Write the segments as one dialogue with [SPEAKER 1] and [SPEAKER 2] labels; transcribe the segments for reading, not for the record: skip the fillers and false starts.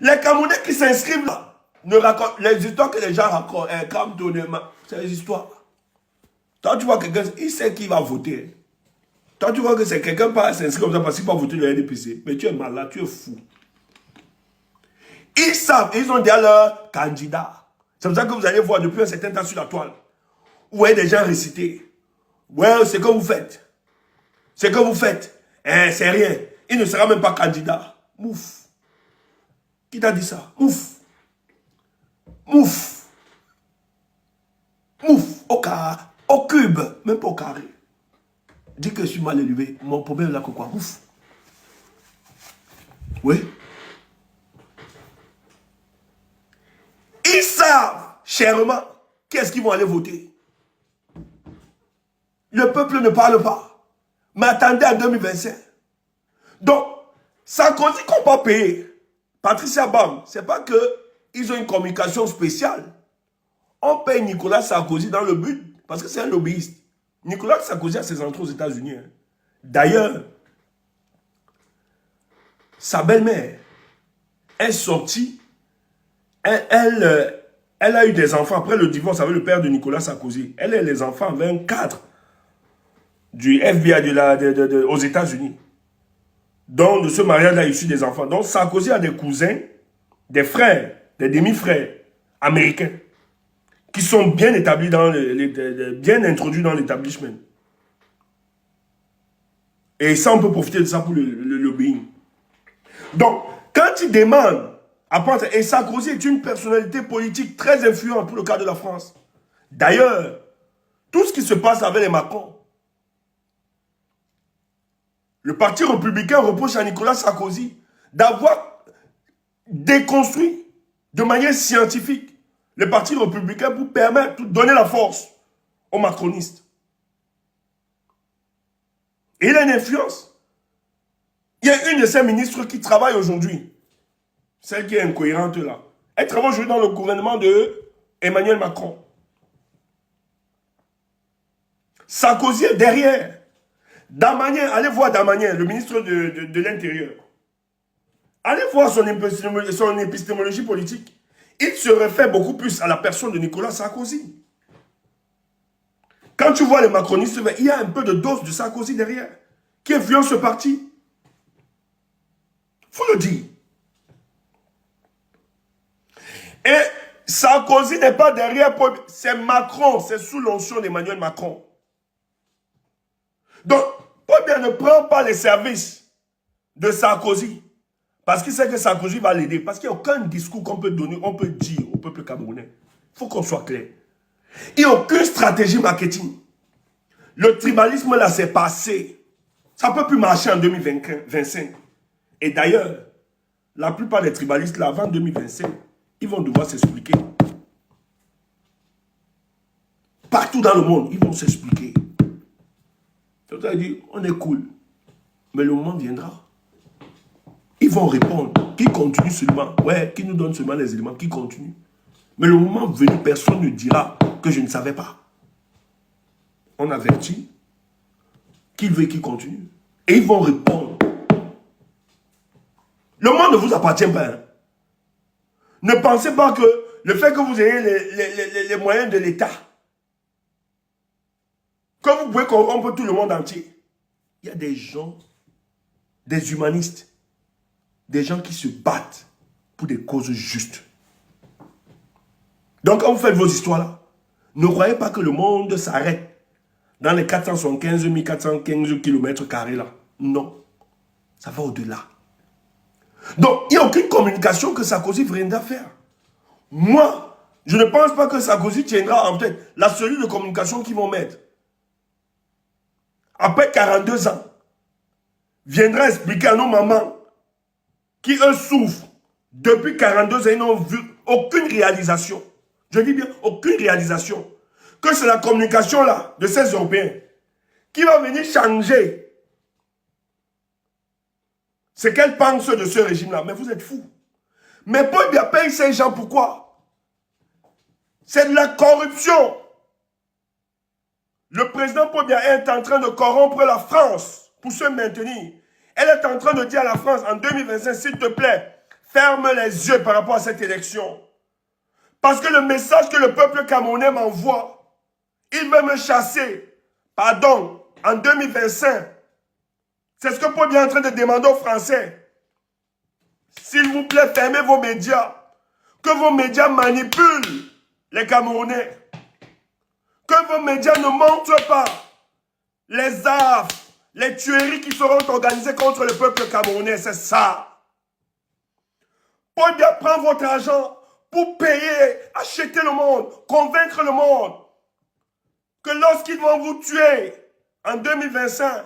[SPEAKER 1] Les Camerounais qui s'inscrivent là, ne racontent les histoires que les gens racontent, comme Tonema, c'est les histoires. Toi, tu vois quelqu'un, il sait qui va voter. Toi, tu vois que c'est quelqu'un pas s'inscrire comme ça parce qu'il va voter le NDPC. Mais tu es malade, tu es fou. Ils savent, ils ont déjà leur candidat. C'est pour ça que vous allez voir depuis un certain temps sur la toile. Vous voyez des gens réciter. Ouais, c'est que vous faites. C'est que vous faites. C'est rien. Il ne sera même pas candidat. Mouf. Qui t'a dit ça? Mouf. Mouf. Mouf. Au carré. Au cube. Même pas au carré. Dis que je suis mal élevé. Mon problème là, que quoi? Mouf. Oui. Ils savent, chèrement, qu'est-ce qu'ils vont aller voter. Le peuple ne parle pas. Mais attendez à 2025. Donc, Sarkozy qu'on pas payé. Patricia Bam, c'est pas qu'ils ont une communication spéciale. On paye Nicolas Sarkozy dans le but, parce que c'est un lobbyiste. Nicolas Sarkozy a ses entrées aux États-Unis. Hein. D'ailleurs, sa belle-mère est sortie. Elle a eu des enfants après le divorce avec le père de Nicolas Sarkozy. Elle a les enfants avec un cadre du FBI aux États-Unis. Donc, de ce mariage-là, issu des enfants. Donc, Sarkozy a des cousins, des frères, des demi-frères américains qui sont bien établis bien introduits dans l'établissement. Et ça, on peut profiter de ça pour le lobbying. Donc, quand il demande à prendre... Et Sarkozy est une personnalité politique très influente pour le cas de la France. D'ailleurs, tout ce qui se passe avec les Macron, le parti républicain reproche à Nicolas Sarkozy d'avoir déconstruit de manière scientifique le parti républicain pour permettre, pour donner la force aux macronistes. Et il a une influence. Il y a une de ces ministres qui travaille aujourd'hui, celle qui est incohérente là. Elle travaille aujourd'hui dans le gouvernement de Emmanuel Macron. Sarkozy est derrière. Damagnin, allez voir Damagnin, le ministre de l'Intérieur. Allez voir son épistémologie politique. Il se réfère beaucoup plus à la personne de Nicolas Sarkozy. Quand tu vois les macronistes, il y a un peu de dose de Sarkozy derrière, qui influence ce parti. Il faut le dire. Et Sarkozy n'est pas derrière, c'est Macron, c'est sous l'onction d'Emmanuel Macron. Donc, Paul Biya ne prend pas les services de Sarkozy. Parce qu'il sait que Sarkozy va l'aider. Parce qu'il n'y a aucun discours qu'on peut donner, on peut dire au peuple camerounais. Il faut qu'on soit clair. Il n'y a aucune stratégie marketing. Le tribalisme là, c'est passé. Ça ne peut plus marcher en 2025. Et d'ailleurs, la plupart des tribalistes là, avant 2025, ils vont devoir s'expliquer. Partout dans le monde, ils vont s'expliquer. Donc, ça veut dire, on est cool. Mais le moment viendra. Ils vont répondre. Qui continue seulement? Ouais, qui nous donne seulement les éléments? Qui continue? Mais le moment venu, personne ne dira que je ne savais pas. On avertit qu'il veut qu'il continue. Et ils vont répondre. Le monde ne vous appartient pas. Hein. Ne pensez pas que le fait que vous ayez les moyens de l'État, que vous pouvez corrompre tout le monde entier. Il y a des gens, des humanistes, des gens qui se battent pour des causes justes. Donc, quand vous faites vos histoires-là, ne croyez pas que le monde s'arrête dans les 475 415 km² là. Non. Ça va au-delà. Donc, il n'y a aucune communication que Sarkozy viendra faire. Moi, je ne pense pas que Sarkozy tiendra en tête la cellule de communication qu'ils vont mettre. Après 42 ans, viendra expliquer à nos mamans qui, eux, souffrent. Depuis 42 ans, ils n'ont vu aucune réalisation. Je dis bien, aucune réalisation. Que c'est la communication là, de ces Européens, qui va venir changer ce qu'elles pensent de ce régime-là. Mais vous êtes fous. Mais Paul Biya paye ces gens, pourquoi? C'est de la corruption. Le président Paul Biya est en train de corrompre la France pour se maintenir. Elle est en train de dire à la France en 2025, s'il te plaît, ferme les yeux par rapport à cette élection. Parce que le message que le peuple camerounais m'envoie, il veut me chasser. Pardon, en 2025. C'est ce que Paul est en train de demander aux Français. S'il vous plaît, fermez vos médias. Que vos médias manipulent les Camerounais. Que vos médias ne montrent pas les affres, les tueries qui seront organisées contre le peuple camerounais. C'est ça. Paul Biya prend votre argent pour payer, acheter le monde, convaincre le monde que lorsqu'ils vont vous tuer en 2025,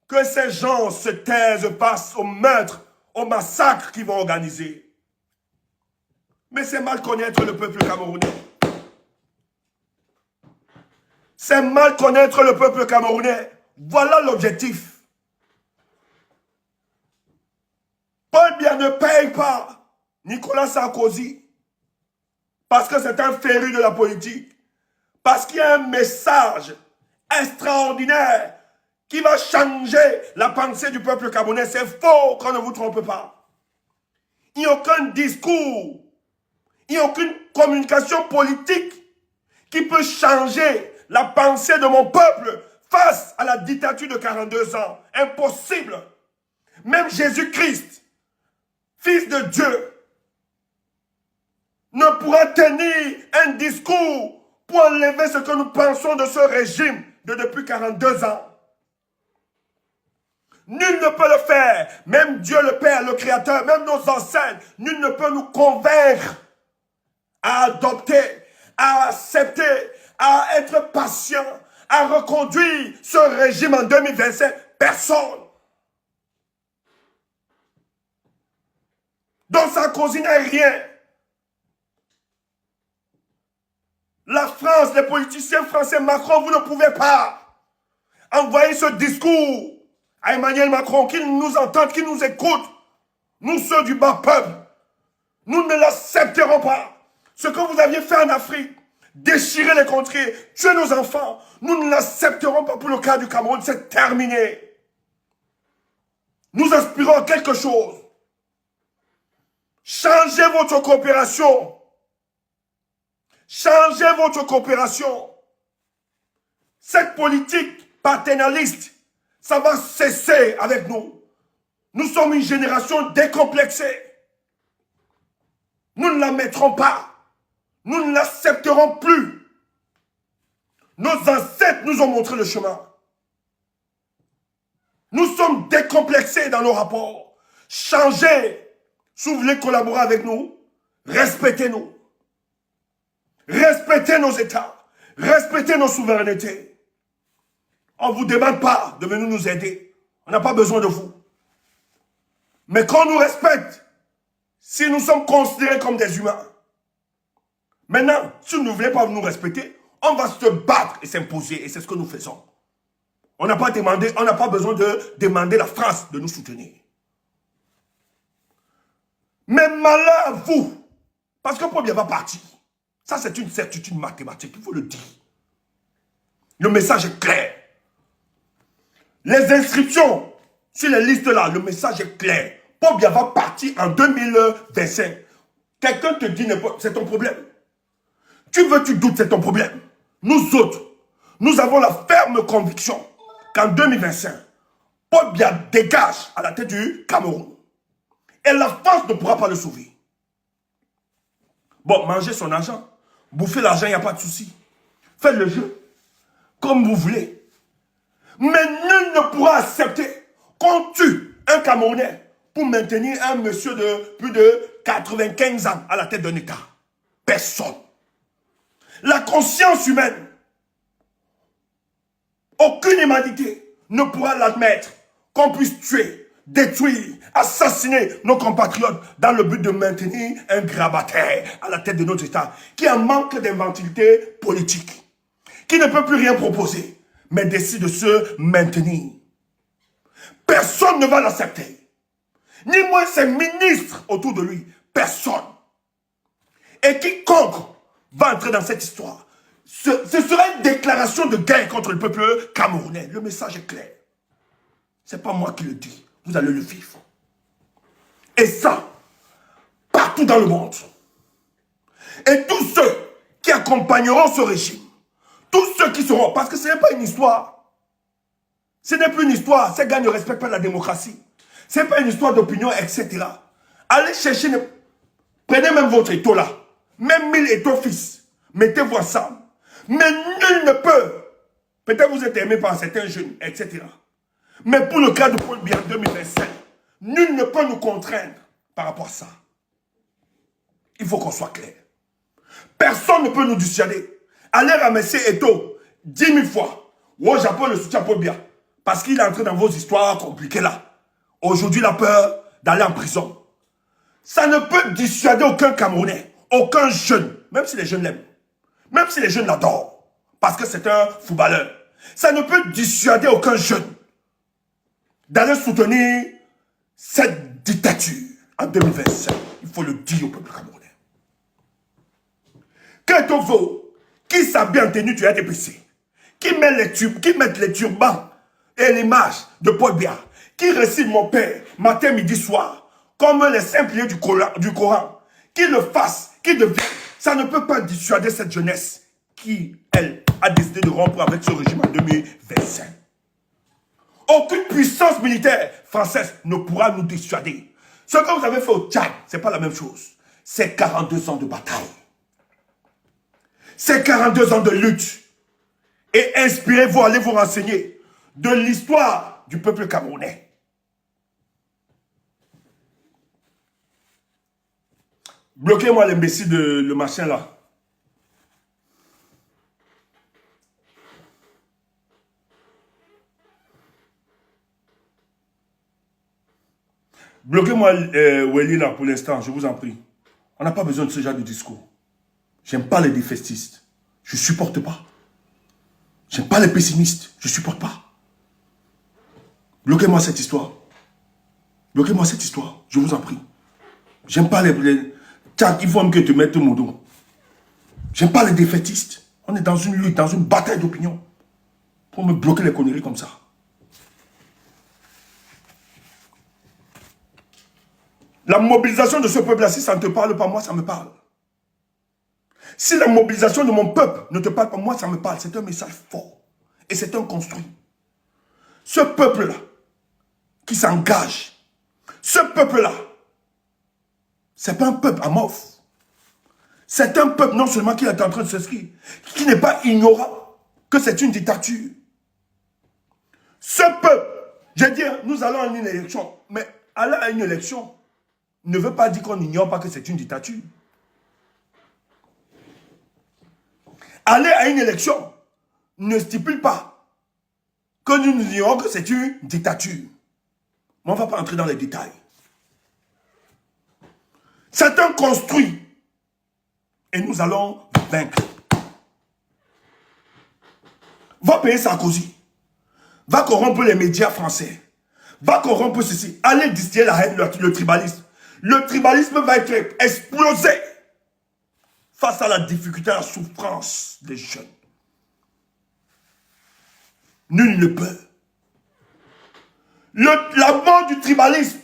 [SPEAKER 1] que ces gens se taisent face au meurtre, au massacre qu'ils vont organiser. Mais c'est mal connaître le peuple camerounais. C'est mal connaître le peuple camerounais. Voilà l'objectif. Paul Biya ne paye pas Nicolas Sarkozy parce que c'est un féru de la politique. Parce qu'il y a un message extraordinaire qui va changer la pensée du peuple camerounais. C'est faux, qu'on ne vous trompe pas. Il n'y a aucun discours, il n'y a aucune communication politique qui peut changer la pensée de mon peuple face à la dictature de 42 ans. Impossible. Même Jésus-Christ, Fils de Dieu, ne pourra tenir un discours pour enlever ce que nous pensons de ce régime de depuis 42 ans. Nul ne peut le faire, même Dieu le Père, le Créateur, même nos ancêtres, nul ne peut nous convaincre à adopter, à accepter, à être patient, à reconduire ce régime en 2027. Personne. Donc Sarkozy n'est rien. La France, les politiciens français, Macron, vous ne pouvez pas envoyer ce discours à Emmanuel Macron, qu'il nous entende, qu'il nous écoute. Nous, ceux du bas peuple, nous ne l'accepterons pas. Ce que vous aviez fait en Afrique, déchirer les contrées, tuer nos enfants, nous ne l'accepterons pas pour le cas du Cameroun, c'est terminé. Nous aspirons à quelque chose. Changez votre coopération. Changez votre coopération. Cette politique paternaliste, ça va cesser avec nous. Nous sommes une génération décomplexée. Nous ne la mettrons pas. Nous ne l'accepterons plus. Nos ancêtres nous ont montré le chemin. Nous sommes décomplexés dans nos rapports. Changez. Si vous voulez collaborer avec nous, respectez-nous. Respectez nos États. Respectez nos souverainetés. On ne vous demande pas de venir nous aider. On n'a pas besoin de vous. Mais qu'on nous respecte, si nous sommes considérés comme des humains, maintenant, si vous ne voulez pas nous respecter, on va se battre et s'imposer. Et c'est ce que nous faisons. On n'a pas demandé, on n'a pas besoin de demander la France de nous soutenir. Mais malheur à vous, parce que Paul Biya va partir. Ça, c'est une certitude mathématique, il faut le dire. Le message est clair. Les inscriptions sur les listes là, le message est clair. Paul Biya va partir en 2025. Quelqu'un te dit, c'est ton problème. Tu veux, tu doutes, c'est ton problème. Nous autres, nous avons la ferme conviction qu'en 2025, Paul Biya dégage à la tête du Cameroun. Et la France ne pourra pas le sauver. Bon, mangez son argent. Bouffez l'argent, il n'y a pas de souci. Faites le jeu. Comme vous voulez. Mais nul ne pourra accepter qu'on tue un Camerounais pour maintenir un monsieur de plus de 95 ans à la tête d'un État. Personne. La conscience humaine, aucune humanité ne pourra l'admettre qu'on puisse tuer, détruire, assassiner nos compatriotes dans le but de maintenir un grabataire à la tête de notre État qui en manque d'inventivité politique, qui ne peut plus rien proposer, mais décide de se maintenir. Personne ne va l'accepter. Ni moins ses ministres autour de lui. Personne. Et quiconque va entrer dans cette histoire, ce sera une déclaration de guerre contre le peuple camerounais. Le message est clair. Ce n'est pas moi qui le dis. Vous allez le vivre. Et ça, partout dans le monde. Et tous ceux qui accompagneront ce régime, tous ceux qui seront, parce que ce n'est pas une histoire. Ce n'est plus une histoire. Ces gars ne respectent pas la démocratie. Ce n'est pas une histoire d'opinion, etc. Allez chercher, prenez même votre étau là. Même 1000 étaux fils. Mettez-vous ensemble. Mais nul ne peut. Peut-être vous êtes aimé par certains jeunes, etc. Mais pour le cas de Paul Biya 2025, nul ne peut nous contraindre par rapport à ça. Il faut qu'on soit clair. Personne ne peut nous dissuader. Allez ramasser Eto 10 000 fois. Au Japon, le soutien Paul Biya. Parce qu'il est entré dans vos histoires compliquées là. Aujourd'hui, il a peur d'aller en prison. Ça ne peut dissuader aucun Camerounais, aucun jeune, même si les jeunes l'aiment. Même si les jeunes l'adorent. Parce que c'est un footballeur. Ça ne peut dissuader aucun jeune d'aller soutenir cette dictature en 2025. Il faut le dire au peuple camerounais. Ketovo, qui s'habille en tenue du RDPC, qui met les turbans et l'image de Paul Biya, qui récite mon père matin, midi, soir, comme les saints piliers du Coran, qui le fasse, qui devienne, ça ne peut pas dissuader cette jeunesse qui, elle, a décidé de rompre avec ce régime en 2025. Aucune puissance militaire française ne pourra nous dissuader. Ce que vous avez fait au Tchad, ce n'est pas la même chose. C'est 42 ans de bataille. C'est 42 ans de lutte. Et inspirez-vous, allez vous renseigner de l'histoire du peuple camerounais. Bloquez-moi l'imbécile de le machin là. Bloquez-moi Welly là pour l'instant, je vous en prie. On n'a pas besoin de ce genre de discours. J'aime pas les défaitistes. Je supporte pas. J'aime pas les pessimistes. Je supporte pas. Bloquez-moi cette histoire. Bloquez-moi cette histoire. Je vous en prie. J'aime pas les... Tiens, il faut même que tu mettes mon dos. J'aime pas les défaitistes. On est dans une lutte, dans une bataille d'opinion. Pour me bloquer les conneries comme ça. La mobilisation de ce peuple-là, si ça ne te parle pas, moi, ça me parle. Si la mobilisation de mon peuple ne te parle pas, moi, ça me parle. C'est un message fort. Et c'est un construit. Ce peuple-là, qui s'engage, ce peuple-là, c'est pas un peuple amorphe. C'est un peuple non seulement qui est en train de s'inscrire, qui n'est pas ignorant que c'est une dictature. Ce peuple, je veux dire, nous allons à une élection, mais aller à une élection ne veut pas dire qu'on n'ignore pas que c'est une dictature. Aller à une élection ne stipule pas que nous ignorons que c'est une dictature. Mais on ne va pas entrer dans les détails. C'est un construit. Et nous allons vaincre. Va payer Sarkozy. Va corrompre les médias français. Va corrompre ceci. Allez distiller la haine, le tribalisme. Le tribalisme va être explosé face à la difficulté, à la souffrance des jeunes. Nul ne peut. La mort du tribalisme,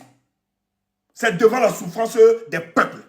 [SPEAKER 1] c'est devant la souffrance des peuples.